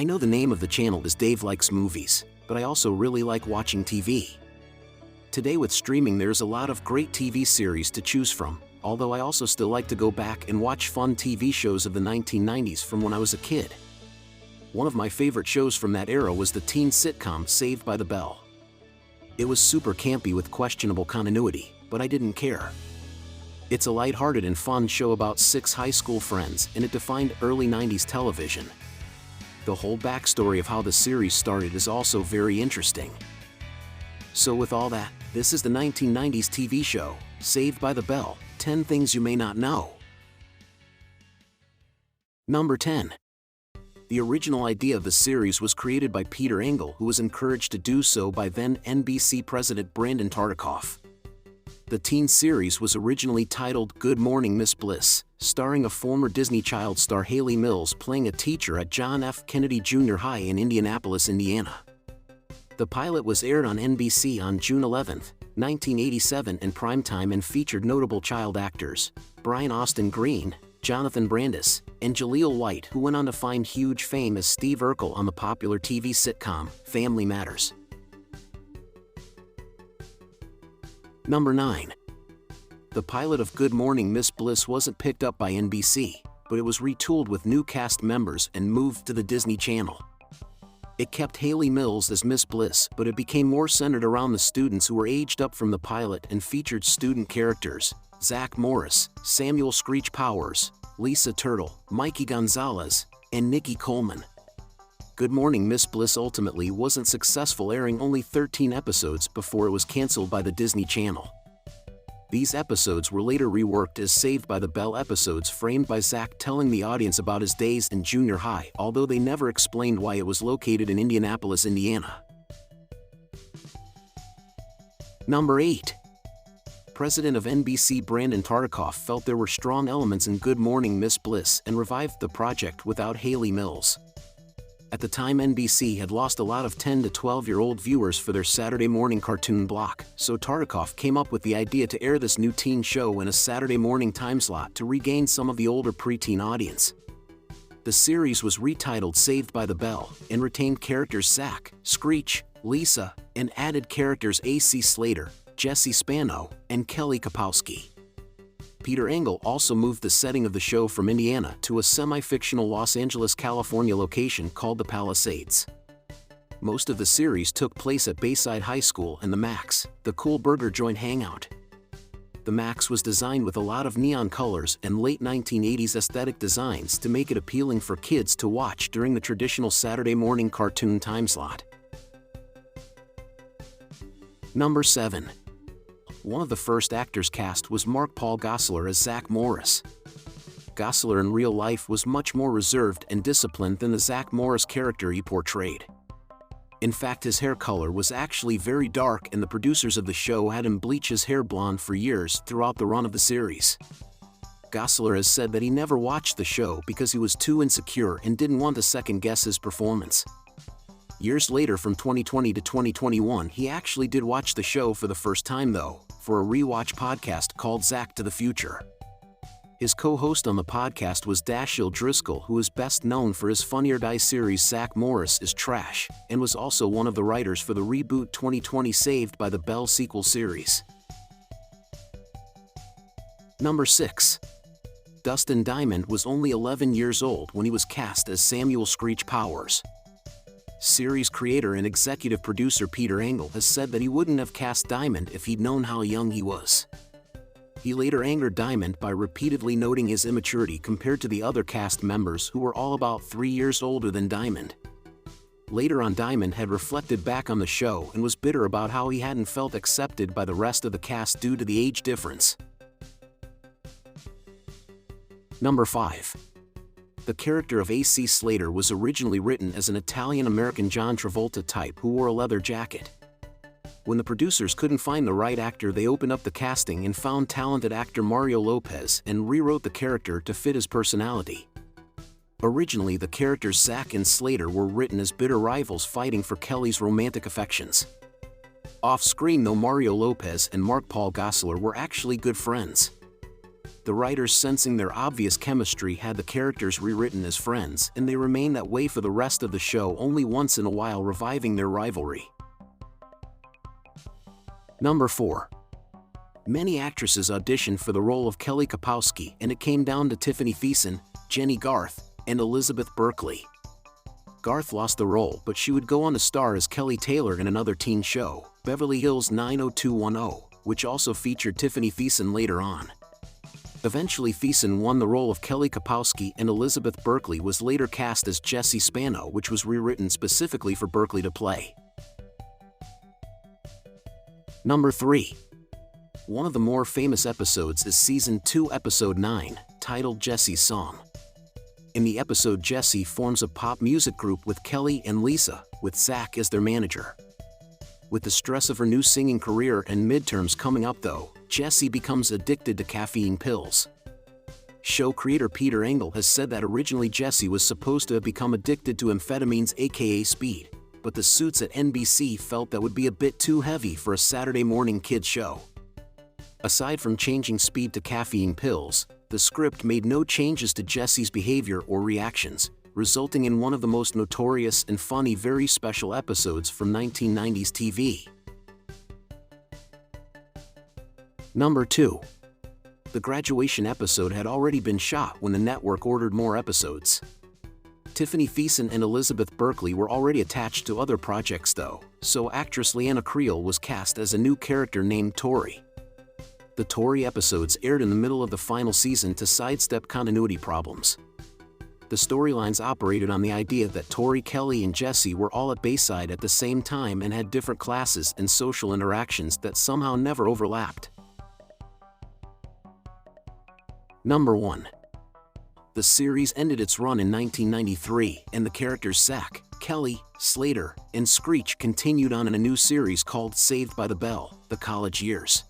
I know the name of the channel is Dave Likes Movies, but I also really like watching TV. Today with streaming there's a lot of great TV series to choose from, although I also still like to go back and watch fun TV shows of the 1990s from when I was a kid. One of my favorite shows from that era was the teen sitcom Saved by the Bell. It was super campy with questionable continuity, but I didn't care. It's a lighthearted and fun show about 6 high school friends, and it defined early 90s television. The whole backstory of how the series started is also very interesting. So with all that, this is the 1990s TV show, Saved by the Bell, 10 Things You May Not Know. Number 10. The original idea of the series was created by Peter Engel, who was encouraged to do so by then NBC president Brandon Tartikoff. The teen series was originally titled Good Morning Miss Bliss, starring a former Disney Child star Hayley Mills playing a teacher at John F. Kennedy Jr. High in Indianapolis, Indiana. The pilot was aired on NBC on June 11, 1987 in primetime and featured notable child actors, Brian Austin Green, Jonathan Brandis, and Jaleel White, who went on to find huge fame as Steve Urkel on the popular TV sitcom Family Matters. Number 9. The pilot of Good Morning Miss Bliss wasn't picked up by NBC, but it was retooled with new cast members and moved to the Disney Channel. It kept Hayley Mills as Miss Bliss, but it became more centered around the students who were aged up from the pilot and featured student characters, Zack Morris, Samuel Screech Powers, Lisa Turtle, Mikey Gonzalez, and Nikki Coleman. Good Morning Miss Bliss ultimately wasn't successful, airing only 13 episodes before it was canceled by the Disney Channel. These episodes were later reworked as Saved by the Bell episodes, framed by Zack telling the audience about his days in junior high, although they never explained why it was located in Indianapolis, Indiana. Number 8. President of NBC Brandon Tartikoff felt there were strong elements in Good Morning Miss Bliss and revived the project without Hayley Mills. At the time, NBC had lost a lot of 10 to 12-year-old viewers for their Saturday morning cartoon block, so Tartikoff came up with the idea to air this new teen show in a Saturday morning time slot to regain some of the older preteen audience. The series was retitled Saved by the Bell and retained characters Zack, Screech, Lisa, and added characters A.C. Slater, Jesse Spano, and Kelly Kapowski. Peter Engel also moved the setting of the show from Indiana to a semi-fictional Los Angeles, California location called the Palisades. Most of the series took place at Bayside High School and the Max, the cool burger joint hangout. The Max was designed with a lot of neon colors and late 1980s aesthetic designs to make it appealing for kids to watch during the traditional Saturday morning cartoon time slot. Number 7. One of the first actors cast was Mark Paul Gosselaar as Zack Morris. Gosselaar in real life was much more reserved and disciplined than the Zack Morris character he portrayed. In fact, his hair color was actually very dark, and the producers of the show had him bleach his hair blonde for years throughout the run of the series. Gosselaar has said that he never watched the show because he was too insecure and didn't want to second-guess his performance. Years later, from 2020 to 2021, he actually did watch the show for the first time though, for a rewatch podcast called Zack to the Future. His co-host on the podcast was Dashiell Driscoll, who is best known for his Funny or Die series Zack Morris is Trash, and was also one of the writers for the reboot 2020 Saved by the Bell sequel series. Number 6. Dustin Diamond was only 11 years old when he was cast as Samuel Screech Powers. Series creator and executive producer Peter Engel has said that he wouldn't have cast Diamond if he'd known how young he was. He later angered Diamond by repeatedly noting his immaturity compared to the other cast members who were all about 3 years older than Diamond. Later on, Diamond had reflected back on the show and was bitter about how he hadn't felt accepted by the rest of the cast due to the age difference. Number 5. The character of A.C. Slater was originally written as an Italian-American John Travolta type who wore a leather jacket. When the producers couldn't find the right actor, they opened up the casting and found talented actor Mario Lopez and rewrote the character to fit his personality. Originally, the characters Zack and Slater were written as bitter rivals fighting for Kelly's romantic affections. Off-screen though, Mario Lopez and Mark Paul Gosselaar were actually good friends. The writers, sensing their obvious chemistry, had the characters rewritten as friends, and they remain that way for the rest of the show, only once in a while reviving their rivalry. Number 4. Many actresses auditioned for the role of Kelly Kapowski, and it came down to Tiffany Thiessen, Jenny Garth, and Elizabeth Berkley. Garth lost the role, but she would go on to star as Kelly Taylor in another teen show, Beverly Hills 90210, which also featured Tiffany Thiessen later on. Eventually Thiessen won the role of Kelly Kapowski, and Elizabeth Berkley was later cast as Jessie Spano, which was rewritten specifically for Berkley to play. Number 3. One of the more famous episodes is Season 2 Episode 9, titled Jessie's Song. In the episode, Jessie forms a pop music group with Kelly and Lisa, with Zack as their manager. With the stress of her new singing career and midterms coming up though, Jessie becomes addicted to caffeine pills. Show creator Peter Engel has said that originally Jessie was supposed to have become addicted to amphetamines, aka speed, but the suits at NBC felt that would be a bit too heavy for a Saturday morning kids show. Aside from changing speed to caffeine pills, the script made no changes to Jessie's behavior or reactions, resulting in one of the most notorious and funny very special episodes from 1990s TV. Number 2. The graduation episode had already been shot when the network ordered more episodes. Tiffany Thiessen and Elizabeth Berkley were already attached to other projects though, so actress Leanna Creel was cast as a new character named Tori. The Tori episodes aired in the middle of the final season to sidestep continuity problems. The storylines operated on the idea that Tori, Kelly, and Jessie were all at Bayside at the same time and had different classes and social interactions that somehow never overlapped. Number 1. The series ended its run in 1993, and the characters Zack, Kelly, Slater, and Screech continued on in a new series called Saved by the Bell: The College Years.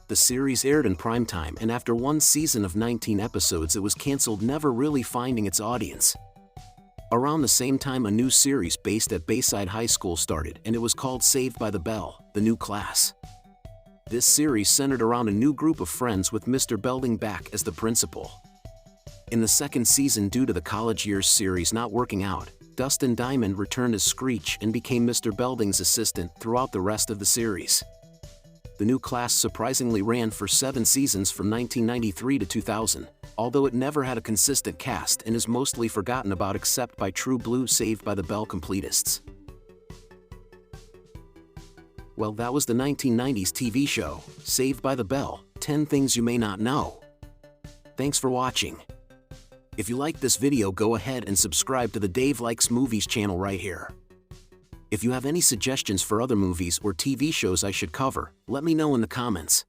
The series aired in primetime, and after one season of 19 episodes it was cancelled, never really finding its audience. Around the same time, a new series based at Bayside High School started, and it was called Saved by the Bell: The New Class. This series centered around a new group of friends with Mr. Belding back as the principal. In the second season, due to the College Years series not working out, Dustin Diamond returned as Screech and became Mr. Belding's assistant throughout the rest of the series. The New Class surprisingly ran for 7 seasons from 1993 to 2000, although it never had a consistent cast and is mostly forgotten about except by true blue Saved by the Bell completists. Well, that was the 1990s TV show, Saved by the Bell: 10 Things You May Not Know. Thanks for watching. If you liked this video, go ahead and subscribe to the Dave Likes Movies channel right here. If you have any suggestions for other movies or TV shows I should cover, let me know in the comments.